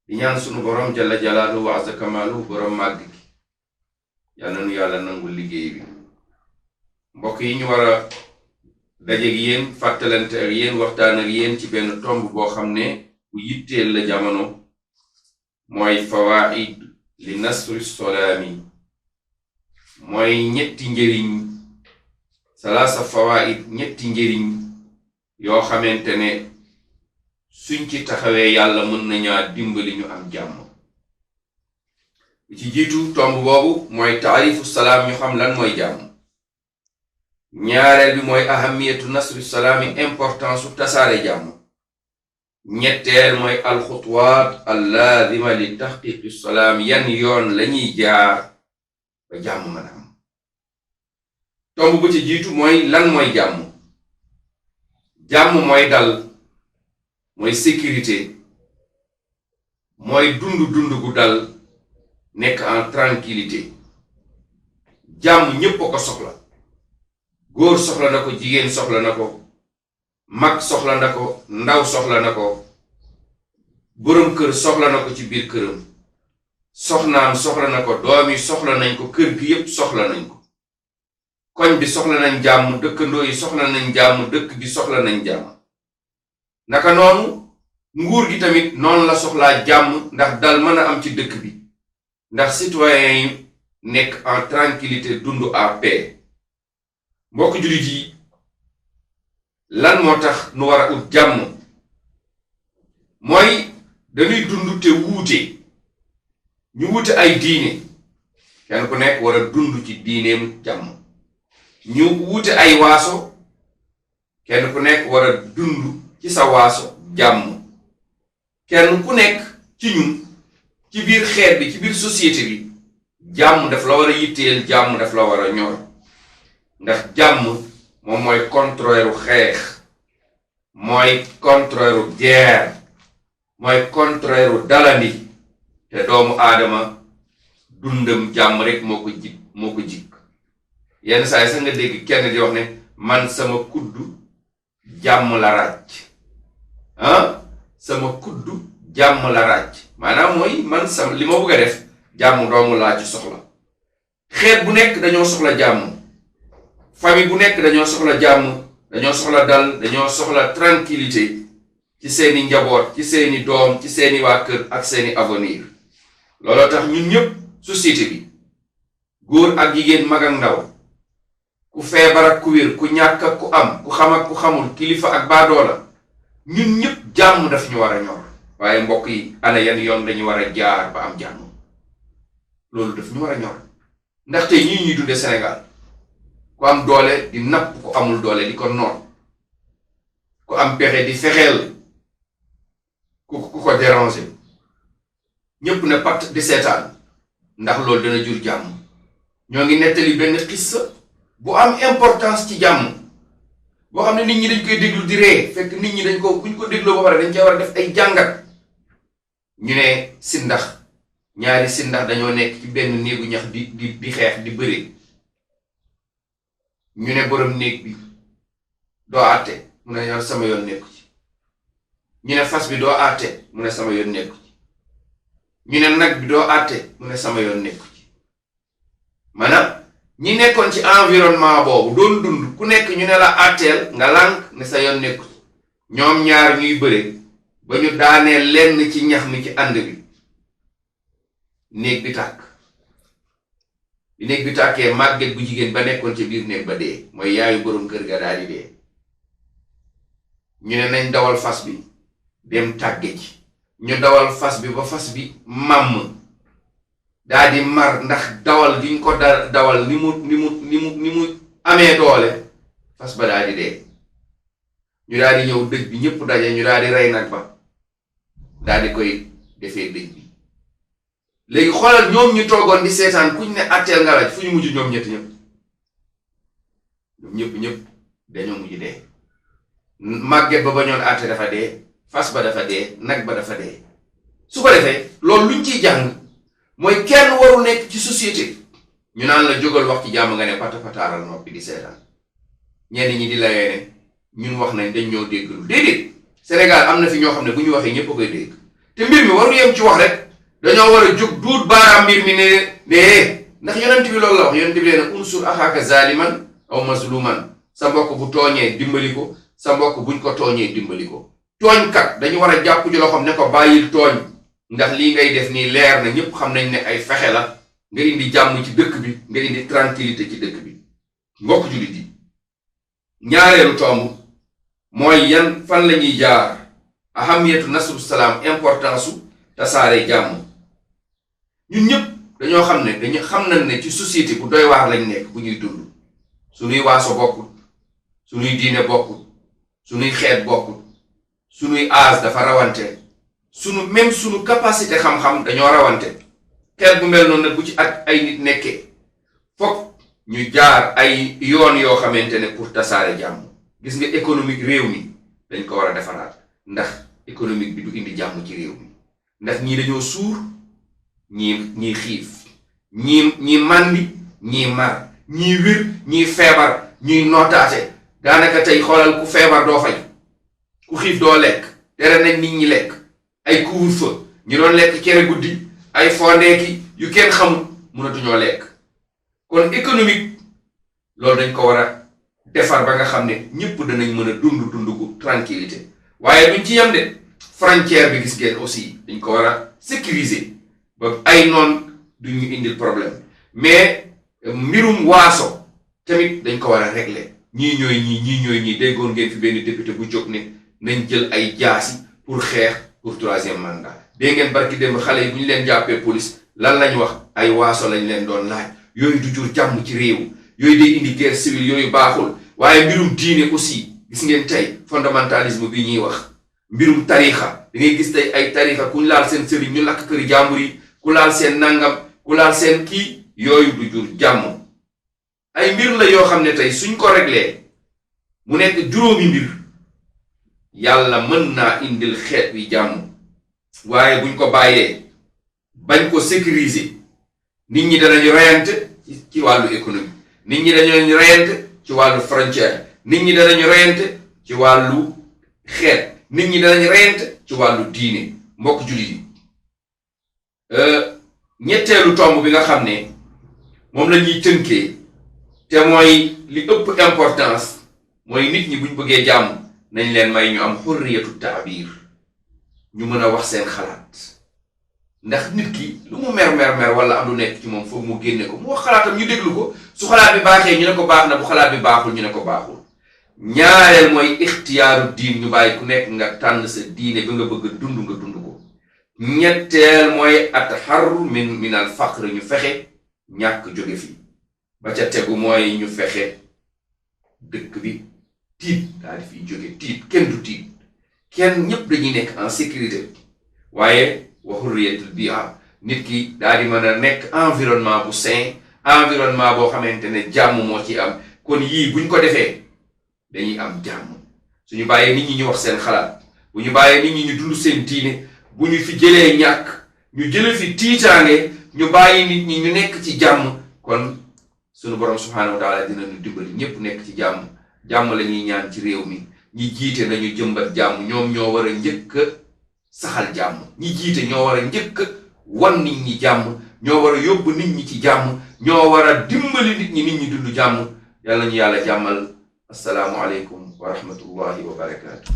di ñaan sunu borom jalla jalaalu wa azza kamaalu borom màgg gi yàlla nu yàlla nangul liggéey bi. mbokk yi ñu war a dajeeg yéen fàttalante ak yéen waxtaan ak yéen ci benn tomb boo xam ne bu yitteel la jamono mooy fawaid li nasri solaami, mooy ñetti njëriñ salaasa fawaid, ñetti njëriñ yoo xamante ne suñ ci taxawee yàlla mën nañaa dimbali ñu am jàmm. ci jiitu tomb boobu mooy taarifu salaam, ñu xam lan mooy jàmm. ñaareel bi mooy ahamiyatu nasri salaami, importance su tasaare jàmm. ñetteel mooy alxutuwaat allaazima li taxqiqi salaam, yan yoon lañuy jaar ba jàmm mën a am. tomb bu ci jiitu mooy lan mooy jàmm. jàmm mooy dal, mooy sécurité, mooy dund gu dal, nekk en tranquillité. jàmm ñépp a ko soxla. góor soxla na ko, jigéen soxla na ko, mag soxla na ko, ndaw soxla na ko, boroom kër soxla na ko ci biir këram, soxnaam soxla na ko, doom yi soxla nañ ko, kër gi yépp soxla nañ ko, koñ bi soxla nañ jàmm, dëkkandoo yi soxla nañ jàmm, dëkk bi soxla nañ jàmm. naka noonu nguur gi tamit noonu la soxlaa jàmm, ndax dal mën a am ci dëkk bi, ndax citoyens yi nekk en tranquillité, dund à paix. mbokk jullit yi, lan moo tax nu war a ut jàmm? mooy dañuy dund te wuute, ñu wuute ay diine, kenn ku nekk war a dund ci diineem jàmm. ñu wuute ay waaso, kenn ku nekk war a dund ci sa waaso jàmm. kenn ku nekk ci ñun ci biir xeet bi, ci biir société bi, jàmm daf la war a yitteel, jàmm daf la war a ñor, ndax jàmm moom mooy contraire u xeex, mooy contraire u guerre, mooy contraire u dalandi. te doomu aadama dundam jàmm rek moo ko jik. yenn saa yi sax nga dégg kenn di wax ne man sama kuddu jàmm la ràcc. sama kuddu jàmm la ràcc, maanaam mooy man sama li ma bëgg a def jàmm doomu laa ci soxla. xeet bu nekk dañoo soxla jàmm, famille bu nekk dañoo soxla jàmm, dañoo soxla dal, dañoo soxla tranquillité ci seeni njaboot, ci seeni doom, ci seeni waa kër ak seeni avenir. looloo tax ñun ñëpp société bi, góor ak jigéen, mag ak ndaw, ku feebar ak ku wér, ku ñàkk ak ku am, ku xam ak ku xamul, kilifa ak baadoola, ñun ñëpp jàmm daf ñu war a ñor. waaye mbokk yi, ana yan yoon dañu war a jaar ba am jàmm? loolu daf ñu war a ñor, ndaxte ñii ñuy dunde Sénégal, ku am doole di napp ku amul doole, di ko noot, ku am pexe di fexeel ku ko déranger, ñépp ne pat di seetaan, ndax loolu dana jur jàmm. ñoo ngi nettali benn xissa bu am importance ci jàmm, boo xam ne nit ñi dañ koy déglu di ree, fekk nit ñi dañ ko buñ ko dégloo ba pare dañ cee war a def ay jàngat. ñu ne sindax, ñaari sindax dañoo nekk ci benn néegu ñax di xeex, di bëre. ñu ne borom néeg bi doo àtte, mu ne yow sama yoon nekku ci. ñu ne fas bi doo àtte, mu ne sama yoon nekku ci. ñu ne nag bi doo àtte, mu ne sama yoon nekku ci. maanaam ñi nekkoon ci environnement boobu doon dund, ku nekk ñu ne la àtteel nga lànk ne sa yoon nekku ci. ñoom ñaar ñuy bëre ba ñu daanee lenn ci ñax mi ci ànd bi, néeg bi tàkk. bi néeg bi tàkkee, màgget bu jigéen ba nekkoon ci biir néeg ba dee, mooy yaayu boroom kër ga daal di dee. ñu ne nañ dawal fas bi dem tàgge ji. ñu dawal fas bi ba fas bi màmm, daal di mar, ndax dawal gi ñu ko dawal ni mu amee doole, fas ba daal di dee. ñu daal di ñëw dëj bi, ñëpp daje, ñu daal di rey nag ba daal di koy defee dëj bi. léegi xoolal ñoom ñu toogoon di seetaan, kuñ ne atteel nga laaj, fu ñu mujj ñoom ñëpp dañoo mujj dee. màgget ba bañoon atte dafa dee, fas ba dafa dee, nag ba dafa dee. su ko defee loolu luñ ciy jàng mooy kenn waru nekk ci société ñu naan la jógal wax ci jàmm nga ne pata pataaral noppi di seetaan. ñenn ñi di layee ne ñun wax nañ dañ ñoo dégglu. déedéet, Sénégal am na fi ñoo xam ne bu ñu waxee ñëpp a koy dégg. te mbir mi waru yem ci wax rek dañoo war a jóg duut baaraam mbir mi ne ndax yonent bi loolu la wax yonent bi nee na unsur axaaka zaliman aw mazluman sa mbokk bu tooñee dimbali ko sa mbokk buñ ko tooñee dimbali ko tooñkat dañu war a jàpp ci loxoom ne ko bàyyil tooñ ndax lii ngay def nii leer na ñëpp xam nañ ne ay fexe la nga indi jàmm ci dëkk bi nga indi tranquillité ci dëkk bi mbokk jullit yi ñaareelu tomb mooy yan fan la ñuy jaar ahamiyatu nasru salaam importance su tasaare jàmm ñun ñëpp dañoo xam ne xam nañ ne ci société bu doy waar lañ nekk bu ñuy dund suñuy waaso bokkut suñuy diine bokkut suñuy xeet bokkut suñuy âge dafa rawante suñu capacité xam-xam dañoo rawante xeet bu mel noonu nag bu ci ak ay nit nekkee fokk ñu jaar ay yoon yoo xamante ne pour tasaare jàmm gis nga économique réew mi dañ ko war a defaraat ndax économique bi du indi jàmm ci réew mi ndax ñii dañoo suur ñii xiif ñii màndi ñii mar ñii wir ñii feebar ñuy nootaate daanaka tey xoolal ku feebar doo faj ku xiif doo lekk tere nañ nit ñi lekk ay couvre-feu ñu doon lekk cere guddi ay fondeeki yu kenn xamul mënatuñoo lekk kon économique loolu dañ ko war a defar ba nga xam ne ñëpp danañ mën a dund gu tranquillité waaye duñ ci yem de frontière bi gis ngeen aussi dañ ko war a sécuriser ba ay noon duñ ñu indil problème mais mbirum waaso tamit dañ ko war a régler ñii ñooy ñii déggoon ngeen fi benn député bu jóg ne nañ jël ay jaasi pour xeex pour troisième mandat dégg ngeen barki démb xale yi bu ñu leen jàppee police lan lañ wax ay waaso lañ leen doon laaj yooyu du jur jàmm ci réew yooyu day indi guerre civile yooyu baaxul waaye mbirum diine aussi gis ngeen tey fondamentalisme bi ñuy wax mbirum tarixa da ngay gis tey ay tarixa ku ñu laal seen sëriñ ñu lakk këri jàmbur yi ku laal seen nangam ku laal seen kii yooyu du jur jàmm ay mbir la yoo xam ne tey suñ ko réglé mu nekk juróomi mbir yàlla mën naa indil xeet wi jàmm waaye buñ ko bàyyee bañ ko sécuriser nit ñi danañu reyante ci wàllu économie nit ñi danañu reyante ci wàllu frontière nit ñi danañu reyante ci wàllu xeet nit ñi danañu reyante ci wàllu diine mbokk jullit yi ñetteelu tomb bi nga xam ne moom la ñuy tënkee te mooy li ëpp importance mooy nit ñi buñ bëggee jàmm nañ leen may ñu am xurriyatu taabir ñu mën a wax seen xalaat ndax nit ki lu mu mer wala am lu nekk ci moom foog mu génne ko mu wax xalaatam ñu déglu ko su xalaat bi baaxee ñu ne ko baax na bu xalaat bi baaxul ñu ne ko baaxul ñaareel mooy ixtiyaaru diin ñu bàyyi ku nekk nga tànn sa diine bi nga bëgg dund nga dund ko ñetteel mooy ataxarru min al faqr ñu fexe ñàkk jóge fi ba ca tegu mooy ñu fexe dëkk bi tiit daal di fiy jóge tiit kenn du tiit kenn ñëpp dañuy nekk en sécurité waaye wa hurriyatul bi'a nit ki daal di mën a nekk environnement bu sain environnement boo xamante ne jàmm moo ci am kon yii buñ ko defee dañuy am jàmm suñu bàyyee nit ñi ñu wax seen xalaat bu ñu bàyyee nit ñi ñu dund seen diine bu ñu fi jëlee ñàkk ñu jële fi tiitaange ñu bàyyi nit ñi ñu nekk ci jàmm kon suñu borom subhaanahu wa taala dina ñu dimbali ñëpp nekk ci jàmm la ñuy ñaan ci réew mi ñi jiite nañu jëmbat jàmm ñoom ñoo war a njëkk a saxal jàmm ñi jiite ñoo war a njëkk a wan nit ñi jàmm ñoo war a yóbbu nit ñi ci jàmm ñoo war a dimbali nit ñi dund jàmm yàlla ñu yàlla jàmmal assalaamu aleykum wa rahmatullahi wa barakaatu